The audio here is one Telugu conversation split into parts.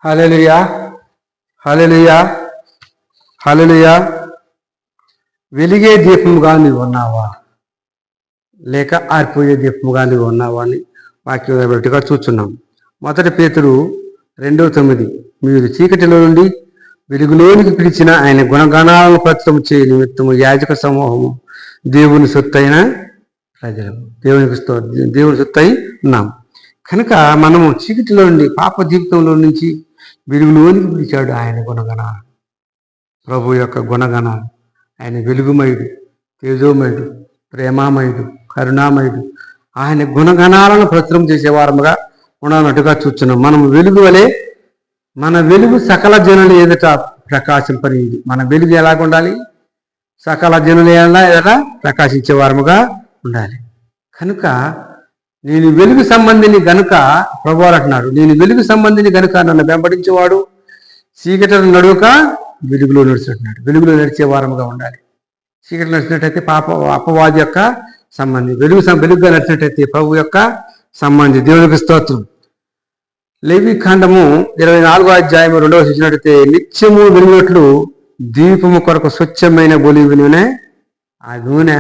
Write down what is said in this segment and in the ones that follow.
హల్లెలూయా, హల్లెలూయా, హల్లెలూయా. వెలిగే దీపముగా నీవు ఉన్నావా, లేక ఆరిపోయే దీపముగా నీవు ఉన్నావా అని వాక్యం బట్టిగా చూస్తున్నాం. 1 పేతురు 2:9, మీరు చీకటిలో నుండి వెలుగులోనికి పిలిచిన ఆయన గుణగణాలను ప్రచురం చేయ నిమిత్తము యాజక సమూహము దేవుని సొత్తైన ప్రజలు, దేవుని సొత్తై ఉన్నాం. కనుక మనము చీకటిలో నుండి, పాప జీవితంలో నుంచి వెలుగులోనికి పిలిచాడు ఆయన గుణగణాలు, ప్రభు యొక్క గుణగణాలు. ఆయన వెలుగుమయుడు, తేజోమయుడు, ప్రేమామయుడు, కరుణామయుడు. ఆయన గుణగణాలను ప్రచురం చేసేవారముగా ఉండనట్టుగా చూస్తున్నాం. మనం వెలుగు వలె, మన వెలుగు సకల జనులు ఎదుట ప్రకాశింపనిది. మన వెలుగు ఎలాగుండాలి? సకల జనులు ఎదుట ప్రకాశించే వారముగా ఉండాలి. కనుక నేను వెలుగు సంబంధిని గనుక ప్రభువారు అంటున్నాడు, నేను వెలుగు సంబంధిని గనుక నన్ను వెంబడించేవాడు చీకటిలో నడువక వెలుగులో నడుచుంటున్నాడు. వెలుగులో నడిచే వారముగా ఉండాలి. చీకటి నడిచినట్టయితే అపవాది యొక్క సంబంధి, వెలుగుగా నడిచినట్టయితే ప్రభు యొక్క సంబంధి. దేవునికి స్తోత్రం. లేవి కాండము 24వ అధ్యాయం 2వ చూసినట్టయితే, నిత్యము వెలుగునట్లు దీపము కొరకు స్వచ్ఛమైన ఒలీవ నూనె, ఆ నూనె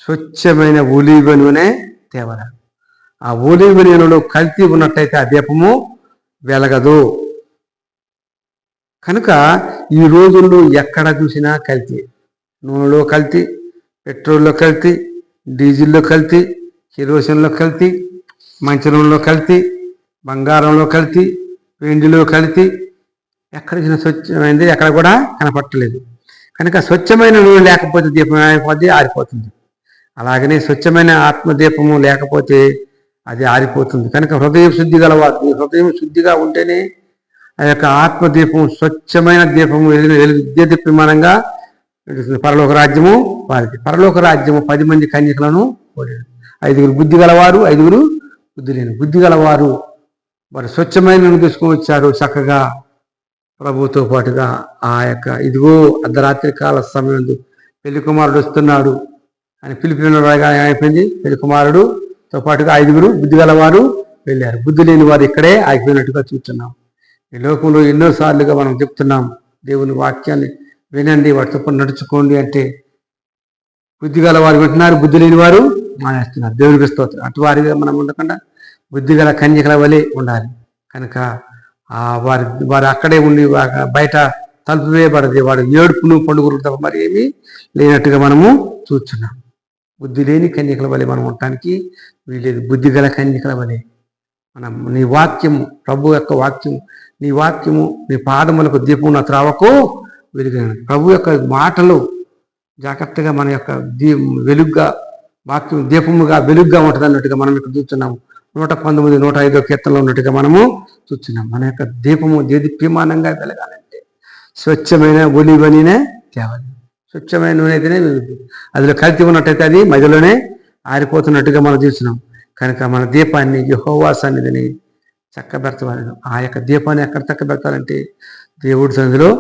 స్వచ్ఛమైన ఒలీవ నూనె తేవల. ఆ ఒలీవ నూనెలో కల్తీ ఉన్నట్టయితే ఆ దీపము వెలగదు. కనుక ఈ రోజుల్లో ఎక్కడ చూసినా కల్తీ, నూనెలో కల్తీ, పెట్రోల్లో కల్తీ, డీజిల్లో కల్తీ, కిరోసిన్లో కల్తీ, మంచనంలో కల్తీ, బంగారంలో కల్తీ, వెండిలో కల్తీ. ఎక్కడ చూసినా స్వచ్ఛమైనది ఎక్కడ కూడా కనపట్టలేదు. కనుక స్వచ్ఛమైన నూనె లేకపోతే దీపం అయిపోతే ఆరిపోతుంది. అలాగనే స్వచ్ఛమైన ఆత్మదీపము లేకపోతే అది ఆరిపోతుంది. కనుక హృదయం శుద్ధి గలవారు, హృదయం శుద్ధిగా ఉంటేనే ఆ యొక్క ఆత్మదీపం, స్వచ్ఛమైన దీపము విద్యుత్మానంగా పరలోక రాజ్యము వారికి. పరలోక రాజ్యము 10 మంది కన్యకలను కోరేది. 5గురు బుద్ధి గలవారు, 5గురు బుద్ధి లేని. బుద్ధి గలవారు వారు స్వచ్ఛమైన తీసుకొని వచ్చారు చక్కగా ప్రభుతో పాటుగా. ఆ యొక్క ఇదిగో అర్ధరాత్రి కాల సమయం పెళ్లి కుమారుడు వస్తున్నాడు అని పిలిపిన అయిపోయింది. పెళ్లి కుమారుడుతో పాటుగా 5గురు బుద్ధి గలవారు వెళ్ళారు. బుద్ధి లేని వారు ఇక్కడే ఆగిపోయినట్టుగా చూస్తున్నాం. ఈ లోకంలో ఎన్నోసార్లుగా మనం చెప్తున్నాం, దేవుని వాక్యాన్ని వినండి, వాటితో నడుచుకోండి అంటే బుద్ధి గల వారు వింటున్నారు, బుద్ధి లేని వారు మానేస్తున్నారు. దేవునికి స్తోత్రం. అటువారిగా మనం ఉండకుండా బుద్ధి గల కన్యకల వలె ఉండాలి. కనుక వారు అక్కడే ఉండి బయట తలుపు వేయబడదు. వాడు ఏడుపును పండుగలు తప్ప మరి ఏమీ లేనట్టుగా మనము చూస్తున్నాం. బుద్ధి లేని కన్యకల వలె మనం ఉండటానికి వీలేదు. బుద్ధి గల కన్యకల వలె మనం, నీ వాక్యము, ప్రభు యొక్క వాక్యము, నీ వాక్యము నీ పాదములకు దీపము, నా త్రావకు వెలుగైన. ప్రభు యొక్క మాటలు జాగ్రత్తగా మన యొక్క వెలుగుగా, వాక్యం దీపముగా వెలుగుగా ఉంటుంది అన్నట్టుగా మనం ఇక్కడ చూస్తున్నాము. 119, 105 కీర్తనలో ఉన్నట్టుగా మనము చూస్తున్నాం. మన యొక్క దీపము దేదీప్యమానంగా వెలగాలంటే స్వచ్ఛమైన ఒలీవ నూనె తేవాలి. స్వచ్ఛమైన నూనె అయితేనే వెలుగుతుంది. అందులో కల్తీ ఉన్నట్టయితే అది మధ్యలోనే ఆరిపోతున్నట్టుగా మనం చూస్తున్నాం. కనుక మన దీపాన్ని యెహోవా సన్నిధిని చక్కబెరచాలి. ఆ యొక్క దీపాన్ని ఎక్కడ చక్కబెరచాలంటే దేవుడి సన్నిధిలో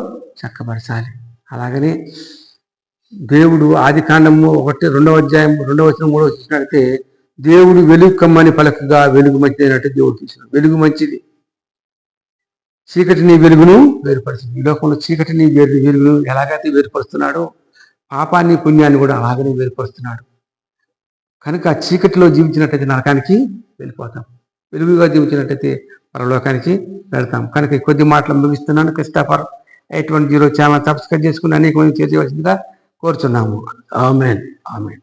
చక్కబరచాలి. అలాగనే దేవుడు ఆది కాండము 1, 2వ అధ్యాయం 2వ వచనం 3వ చూసినట్లయితే, దేవుడు వెలుగు కమ్మని పలకగా వెలుగు మంచిది అన్నట్టు దేవుడు చూసినాడు. వెలుగు మంచిది, చీకటిని వెలుగును వేరుపరుస్తుంది. ఈ లోకంలో చీకటిని వెలుగును ఎలాగైతే వేరుపరుస్తున్నాడో పాపాన్ని పుణ్యాన్ని కూడా అలాగనే వేరుపరుస్తున్నాడు. కనుక చీకటిలో జీవించినట్టయితే నరకానికి వెళ్ళిపోతాం, వెలుగుగా జీవించినట్టయితే పరలోకానికి వెళ్తాం. కనుక కొద్ది మాటలు ముగిస్తున్నాను. క్రిస్టఫర్ 810 ఛానల్ సబ్స్క్రైబ్ చేసుకుని అనేక మంది చేర్చవలసిందిగా కోరుచున్నాము. ఆమేన్, ఆమేన్.